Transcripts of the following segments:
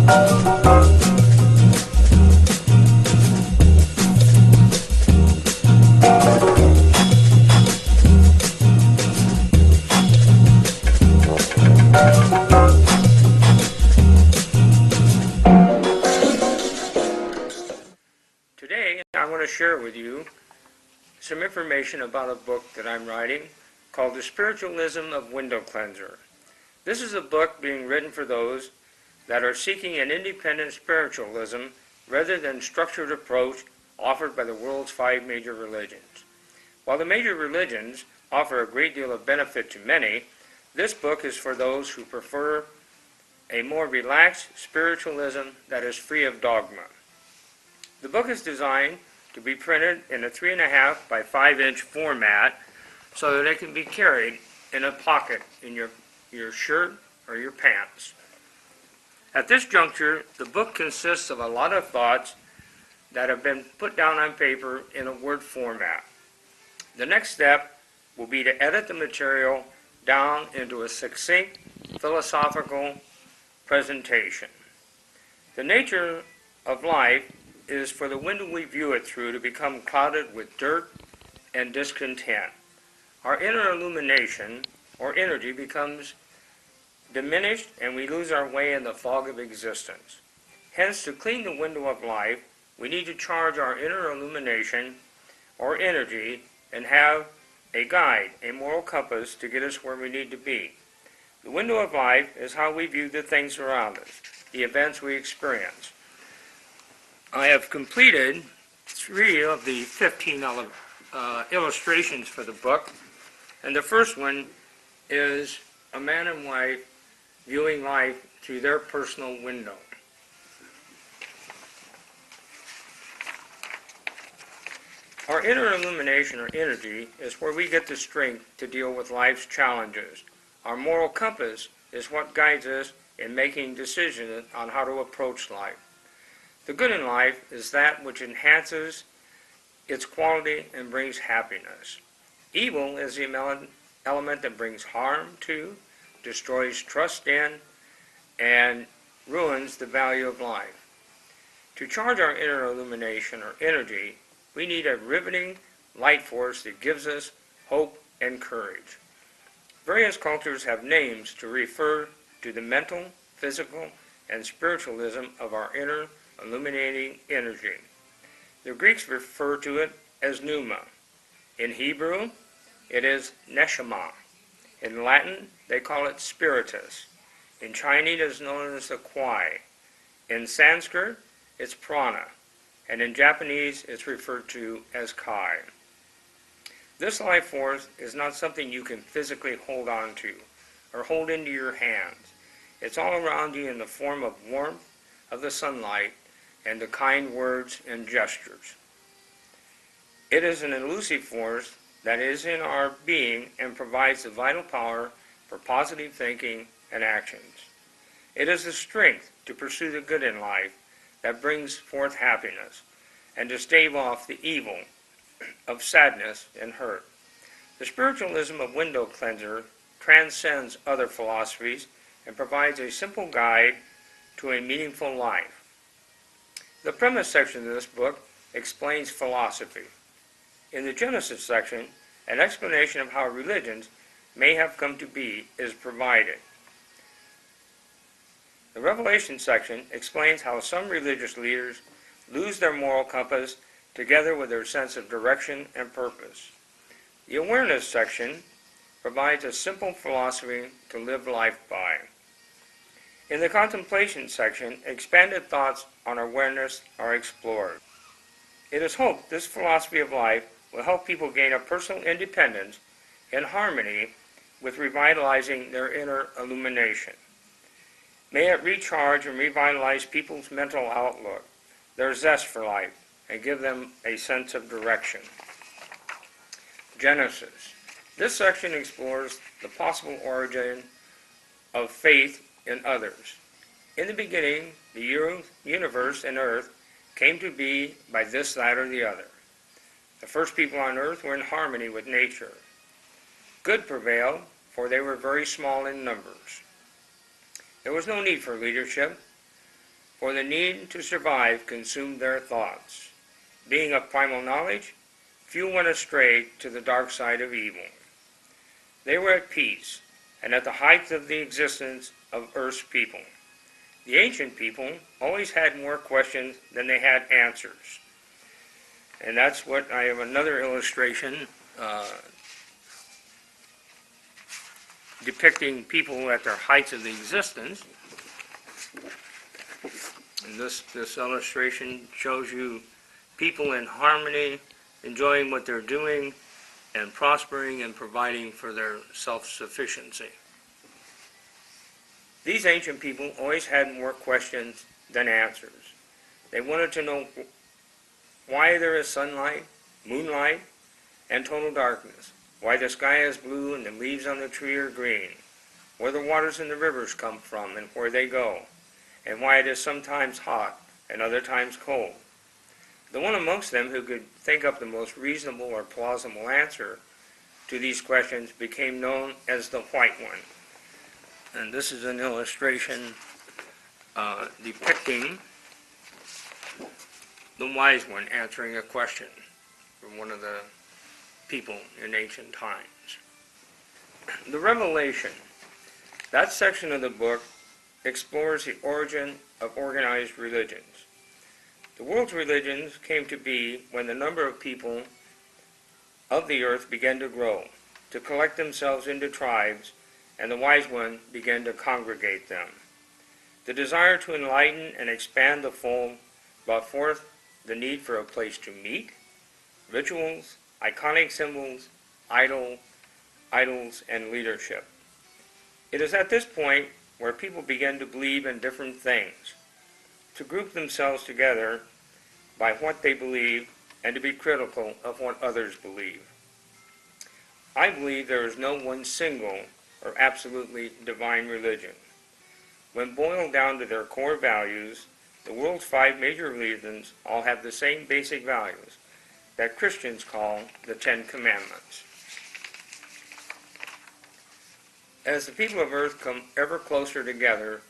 Today, I want to share with you some information about a book that I'm writing called The Spiritualism of Window Cleanser. This is a book being written for those that are seeking an independent spiritualism rather than structured approach offered by the world's 5 major religions. While the major religions offer a great deal of benefit to many, this book is for those who prefer a more relaxed spiritualism that is free of dogma. The book is designed to be printed in a 3.5 by 5-inch format so that it can be carried in a pocket in your shirt or your pants. At this juncture, the book consists of a lot of thoughts that have been put down on paper in a word format. The next step will be to edit the material down into a succinct philosophical presentation. The nature of life is for the window we view it through to become clouded with dirt and discontent. Our inner illumination, or energy, becomes diminished and we lose our way in the fog of existence. Hence, to clean the window of life, we need to charge our inner illumination, or energy, and have a guide, a moral compass to get us where we need to be. The window of life is how we view the things around us, the events we experience. I have completed 3 of the 15 illustrations for the book, and the first one is a man and wife viewing life through their personal window. Our inner illumination, or energy, is where we get the strength to deal with life's challenges. Our moral compass is what guides us in making decisions on how to approach life. The good in life is that which enhances its quality and brings happiness. Evil is the element that brings harm to, destroys trust in, and ruins the value of life. To charge our inner illumination, or energy, we need a riveting light force that gives us hope and courage. Various cultures have names to refer to the mental, physical, and spiritualism of our inner illuminating energy. The Greeks refer to it as pneuma. In Hebrew, it is neshama. In Latin, they call it spiritus. In Chinese, it is known as the kwai. In Sanskrit, it's prana. And in Japanese, it's referred to as kai. This life force is not something you can physically hold on to or hold into your hands. It's all around you in the form of warmth of the sunlight and the kind words and gestures. It is an elusive force that is in our being and provides the vital power for positive thinking and actions. It is the strength to pursue the good in life that brings forth happiness and to stave off the evil of sadness and hurt. The spiritualism of Window Cleanser transcends other philosophies and provides a simple guide to a meaningful life. The premise section of this book explains philosophy. In the Genesis section, an explanation of how religions may have come to be is provided. The Revelation section explains how some religious leaders lose their moral compass together with their sense of direction and purpose. The Awareness section provides a simple philosophy to live life by. In the Contemplation section, expanded thoughts on awareness are explored. It is hoped this philosophy of life will help people gain a personal independence in harmony with revitalizing their inner illumination. May it recharge and revitalize people's mental outlook, their zest for life, and give them a sense of direction. Genesis. This section explores the possible origin of faith in others. In the beginning, the universe and earth came to be by this, that, or the other. The first people on earth were in harmony with nature. Good prevailed, for they were very small in numbers. There was no need for leadership. for the need to survive consumed their thoughts. Being of primal knowledge, few went astray to the dark side of evil. They were at peace, and at the height of the existence of Earth's people. The ancient people always had more questions than they had answers. And that's what I have another illustration depicting people at their heights of the existence. And this illustration shows you people in harmony, enjoying what they're doing, and prospering and providing for their self-sufficiency. These ancient people always had more questions than answers. They wanted to know why there is sunlight, moonlight, and total darkness, why the sky is blue and the leaves on the tree are green, where the waters in the rivers come from and where they go, and why it is sometimes hot and other times cold. The one amongst them who could think up the most reasonable or plausible answer to these questions became known as the White One. And this is an illustration depicting the wise one answering a question from one of the people in ancient times. The Revelation, that section of the book explores the origin of organized religions. The world's religions came to be when the number of people of the earth began to grow, to collect themselves into tribes, and the wise one began to congregate them. The desire to enlighten and expand the fold brought forth the need for a place to meet, rituals, iconic symbols, idols, and leadership. It is at this point where people begin to believe in different things, to group themselves together by what they believe, and to be critical of what others believe. I believe there is no one single or absolutely divine religion. When boiled down to their core values, the world's 5 major religions all have the same basic values that Christians call the 10 Commandments. As the people of earth come ever closer together,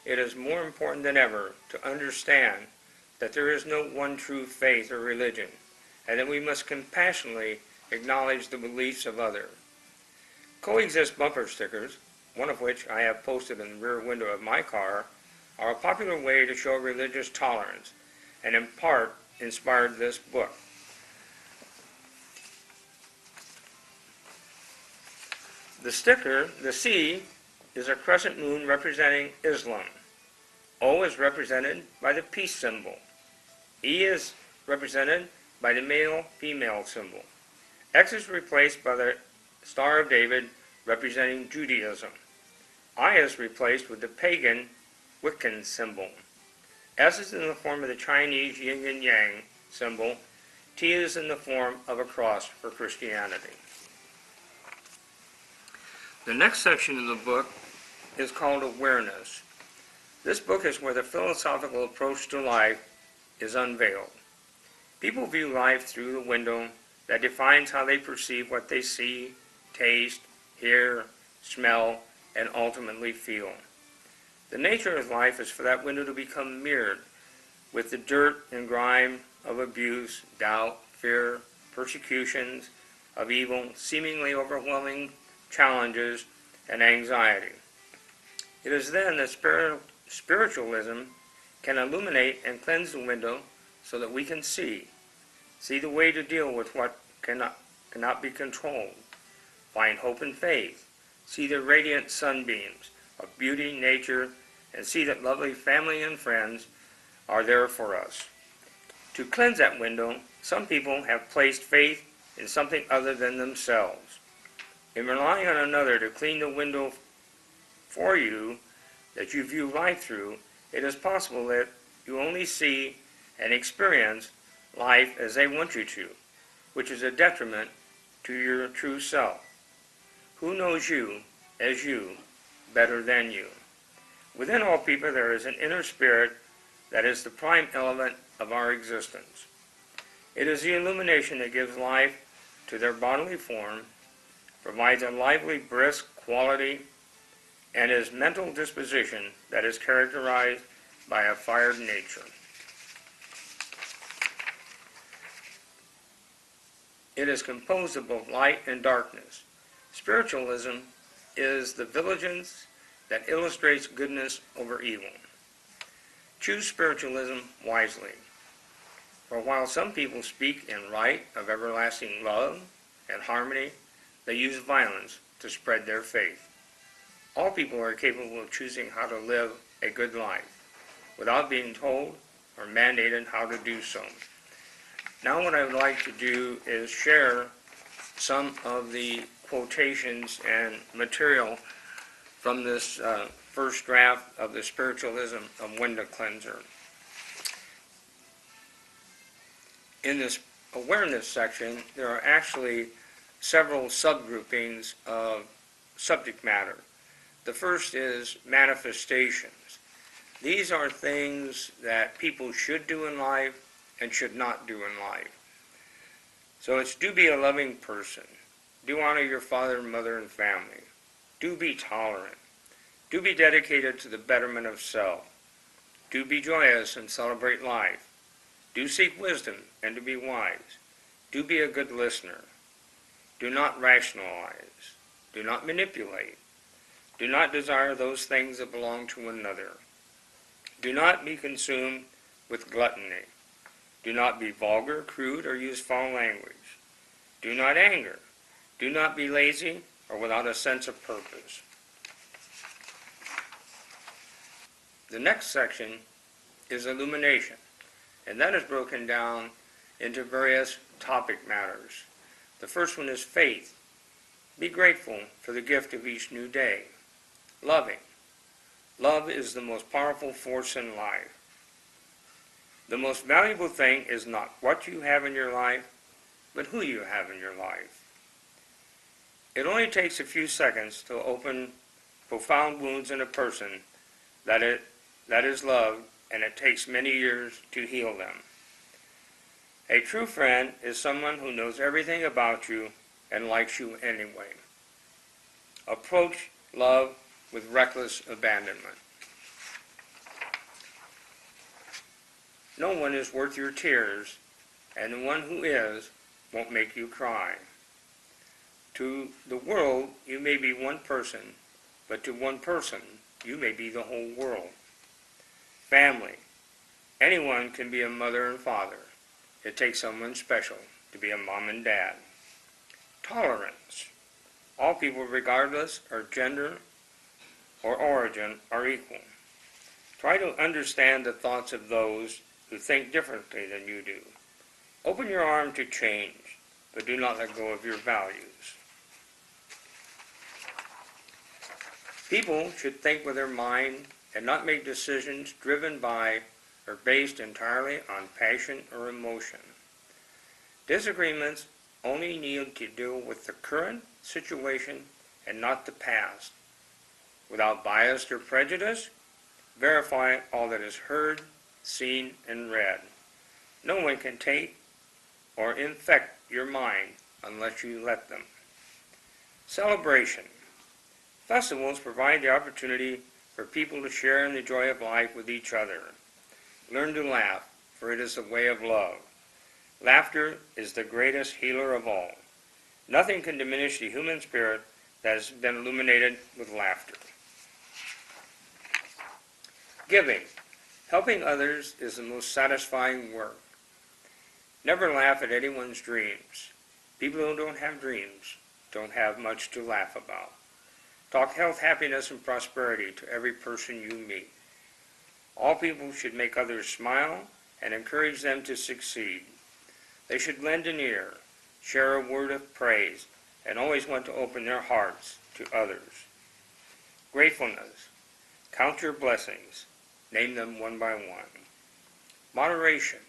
it is more important than ever to understand that there is no one true faith or religion, and that we must compassionately acknowledge the beliefs of others. Coexist bumper stickers, one of which I have posted in the rear window of my car, are a popular way to show religious tolerance, and in part inspired this book. The sticker, the C, is a crescent moon representing Islam. O is represented by the peace symbol. E is represented by the male-female symbol. X is replaced by the Star of David, representing Judaism. I is replaced with the pagan Wiccan symbol. S is in the form of the Chinese yin and yang symbol. T is in the form of a cross for Christianity. The next section of the book is called Awareness. This book is where the philosophical approach to life is unveiled. People view life through the window that defines how they perceive what they see, taste, hear, smell, and ultimately feel. The nature of life is for that window to become mirrored with the dirt and grime of abuse, doubt, fear, persecutions, of evil, seemingly overwhelming challenges, and anxiety. It is then that spiritualism can illuminate and cleanse the window so that we can see the way to deal with what cannot be controlled, find hope and faith, see the radiant sunbeams of beauty, nature, and see that lovely family and friends are there for us. To cleanse that window, some people have placed faith in something other than themselves. In relying on another to clean the window for you that you view life through, it is possible that you only see and experience life as they want you to, which is a detriment to your true self. Who knows you as you better than you? Within all people there is an inner spirit that is the prime element of our existence. It is the illumination that gives life to their bodily form, provides a lively, brisk quality, and is mental disposition that is characterized by a fired nature. It is composed of both light and darkness. Spiritualism is the vigilance that illustrates goodness over evil. Choose spiritualism wisely. For while some people speak and write of everlasting love and harmony, they use violence to spread their faith. All people are capable of choosing how to live a good life, without being told or mandated how to do so. Now what I would like to do is share some of the quotations and material from this first draft of the Spiritualism of Window Cleanser. In this awareness section, there are actually several subgroupings of subject matter. The first is manifestations. These are things that people should do in life and should not do in life. So it's do be a loving person. Do honor your father and mother and family. Do be tolerant. Do be dedicated to the betterment of self. Do be joyous and celebrate life. Do seek wisdom and to be wise. Do be a good listener. Do not rationalize. Do not manipulate. Do not desire those things that belong to another. Do not be consumed with gluttony. Do not be vulgar, crude, or use foul language. Do not anger. Do not be lazy or without a sense of purpose. The next section is illumination, and that is broken down into various topic matters. The first one is faith. Be grateful for the gift of each new day. Loving. Love is the most powerful force in life. The most valuable thing is not what you have in your life, but who you have in your life. It only takes a few seconds to open profound wounds in a person that is loved, and it takes many years to heal them. A true friend is someone who knows everything about you and likes you anyway. Approach love with reckless abandonment. No one is worth your tears, and the one who is won't make you cry. To the world, you may be one person, but to one person, you may be the whole world. Family. Anyone can be a mother and father. It takes someone special to be a mom and dad. Tolerance. All people, regardless of gender or origin, are equal. Try to understand the thoughts of those who think differently than you do. Open your arm to change, but do not let go of your values. People should think with their mind and not make decisions driven by or based entirely on passion or emotion. Disagreements only need to deal with the current situation and not the past. Without bias or prejudice, verify all that is heard, seen, and read. No one can take or infect your mind unless you let them. Celebration. Festivals provide the opportunity for people to share in the joy of life with each other. Learn to laugh, for it is the way of love. Laughter is the greatest healer of all. Nothing can diminish the human spirit that has been illuminated with laughter. Giving. Helping others is the most satisfying work. Never laugh at anyone's dreams. People who don't have dreams don't have much to laugh about. Talk health, happiness, and prosperity to every person you meet. All people should make others smile and encourage them to succeed. They should lend an ear, share a word of praise, and always want to open their hearts to others. Gratefulness. Count your blessings. Name them one by one. Moderation.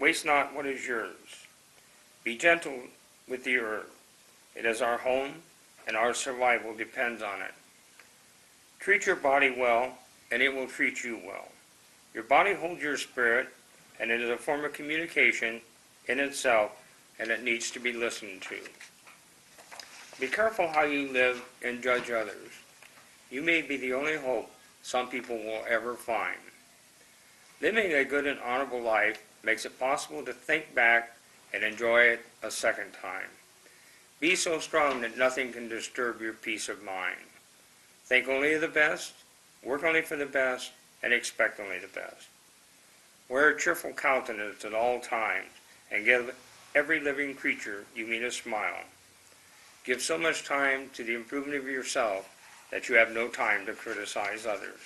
Waste not what is yours. Be gentle with the earth. It is our home, and our survival depends on it. Treat your body well, and it will treat you well. Your body holds your spirit, and it is a form of communication in itself, and it needs to be listened to. Be careful how you live and judge others. You may be the only hope some people will ever find. Living a good and honorable life makes it possible to think back and enjoy it a second time. Be so strong that nothing can disturb your peace of mind. Think only of the best, work only for the best, and expect only the best. Wear a cheerful countenance at all times, and give every living creature you meet a smile. Give so much time to the improvement of yourself that you have no time to criticize others.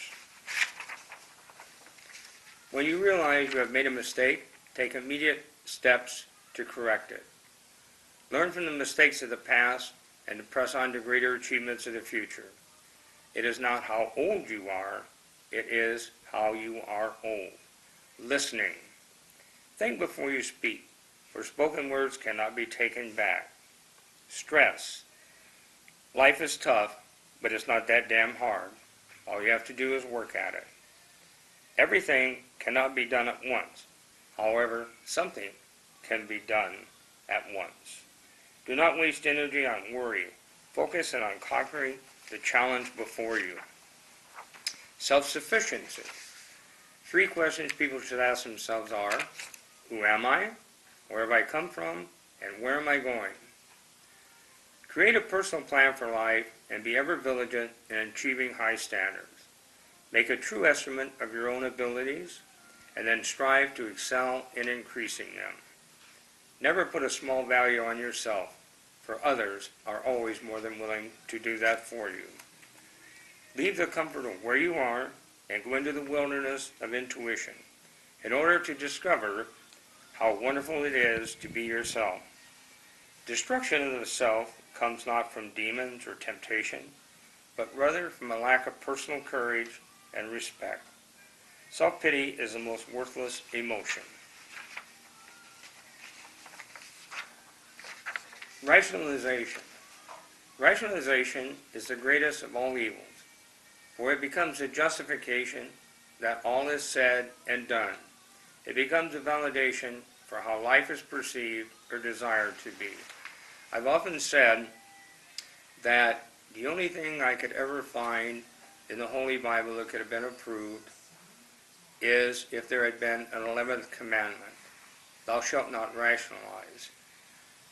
When you realize you have made a mistake, take immediate steps to correct it. Learn from the mistakes of the past and to press on to greater achievements of the future. It is not how old you are, it is how you are old. Listening. Think before you speak, for spoken words cannot be taken back. Stress. Life is tough, but it's not that damn hard. All you have to do is work at it. Everything cannot be done at once. However, something can be done at once. Do not waste energy on worry. Focus on conquering the challenge before you. Self-sufficiency. 3 questions people should ask themselves are, who am I? Where have I come from? And where am I going? Create a personal plan for life and be ever vigilant in achieving high standards. Make a true estimate of your own abilities and then strive to excel in increasing them. Never put a small value on yourself, for others are always more than willing to do that for you. Leave the comfort of where you are and go into the wilderness of intuition in order to discover how wonderful it is to be yourself. Destruction of the self comes not from demons or temptation, but rather from a lack of personal courage and respect. Self-pity is the most worthless emotion. Rationalization. Rationalization is the greatest of all evils, for it becomes a justification that all is said and done. It becomes a validation for how life is perceived or desired to be. I've often said that the only thing I could ever find in the Holy Bible that could have been approved is if there had been an 11th commandment, thou shalt not rationalize.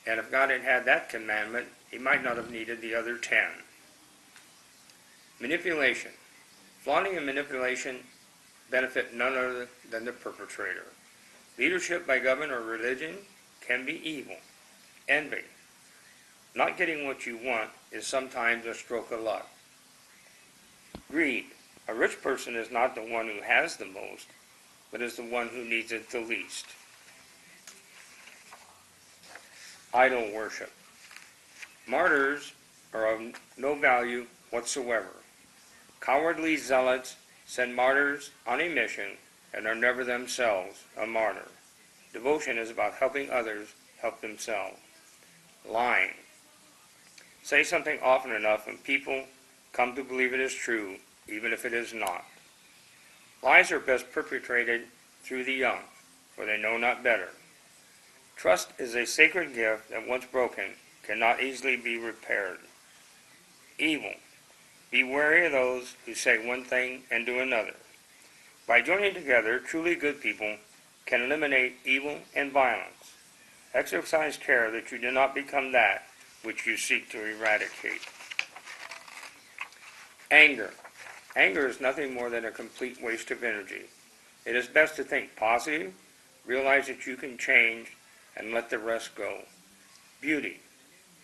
And if God had had that commandment, he might not have needed the other 10. Manipulation. Flaunting and manipulation benefit none other than the perpetrator. Leadership by government or religion can be evil. Envy. Not getting what you want is sometimes a stroke of luck. Greed. A rich person is not the one who has the most, but is the one who needs it the least. Idol worship. Martyrs are of no value whatsoever. Cowardly zealots send martyrs on a mission and are never themselves a martyr. Devotion is about helping others help themselves. Lying. Say something often enough and people come to believe it is true, even if it is not. Lies are best perpetrated through the young, for they know not better. Trust is a sacred gift that once broken cannot easily be repaired. Evil. Be wary of those who say one thing and do another. By joining together, truly good people can eliminate evil and violence. Exercise care that you do not become that which you seek to eradicate. Anger. Anger is nothing more than a complete waste of energy. It is best to think positive, realize that you can change, and let the rest go. Beauty.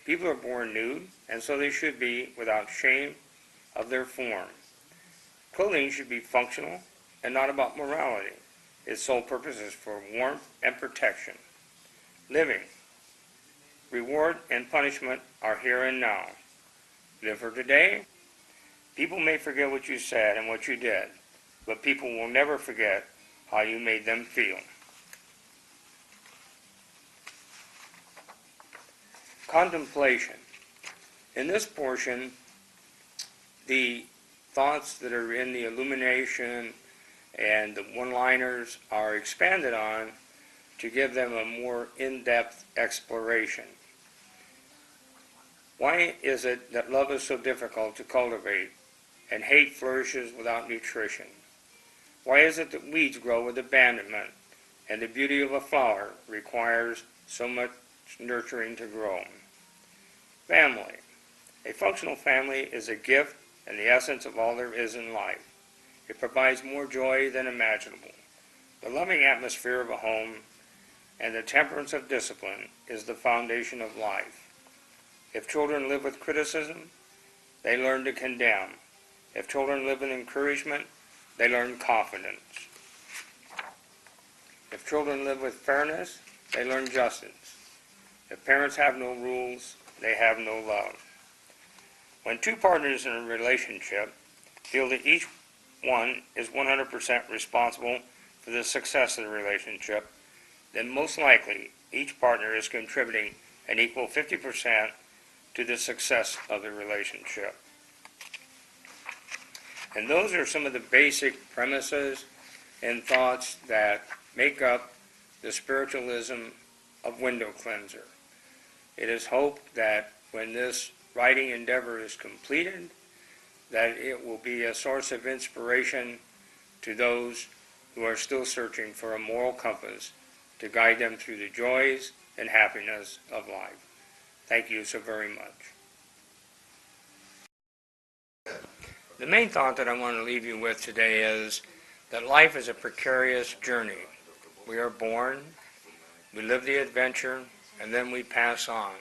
People are born nude, and so they should be without shame of their form. Clothing should be functional and not about morality. Its sole purpose is for warmth and protection. Living. Reward and punishment are here and now. Live for today. People may forget what you said and what you did, but people will never forget how you made them feel. Contemplation. In this portion, the thoughts that are in the illumination and the one-liners are expanded on to give them a more in-depth exploration. Why is it that love is so difficult to cultivate and hate flourishes without nutrition? Why is it that weeds grow with abandonment, and the beauty of a flower requires so much nurturing to grow? Family. A functional family is a gift and the essence of all there is in life. It provides more joy than imaginable. The loving atmosphere of a home and the temperance of discipline is the foundation of life. If children live with criticism, they learn to condemn. If children live in encouragement, they learn confidence. If children live with fairness, they learn justice. If parents have no rules, they have no love. When two partners in a relationship feel that each one is 100% responsible for the success of the relationship, then most likely each partner is contributing an equal 50% to the success of the relationship. And those are some of the basic premises and thoughts that make up the spiritualism of Window Cleanser. It is hoped that when this writing endeavor is completed, that it will be a source of inspiration to those who are still searching for a moral compass to guide them through the joys and happiness of life. Thank you so very much. The main thought that I want to leave you with today is that life is a precarious journey. We are born, we live the adventure, and then we pass on.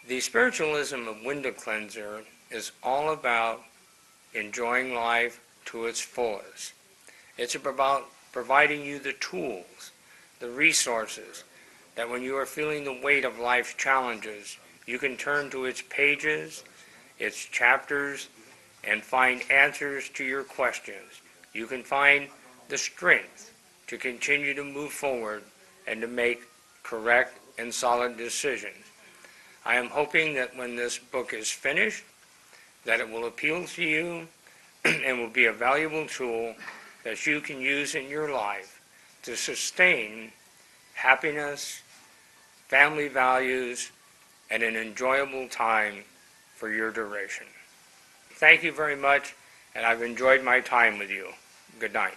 The spiritualism of Window Cleanser is all about enjoying life to its fullest. It's about providing you the tools, the resources, that when you are feeling the weight of life's challenges, you can turn to its pages, its chapters, and find answers to your questions. You can find the strength to continue to move forward and to make correct and solid decisions. I am hoping that when this book is finished, that it will appeal to you and will be a valuable tool that you can use in your life to sustain happiness, family values, and an enjoyable time for your duration. Thank you very much, and I've enjoyed my time with you. Good night.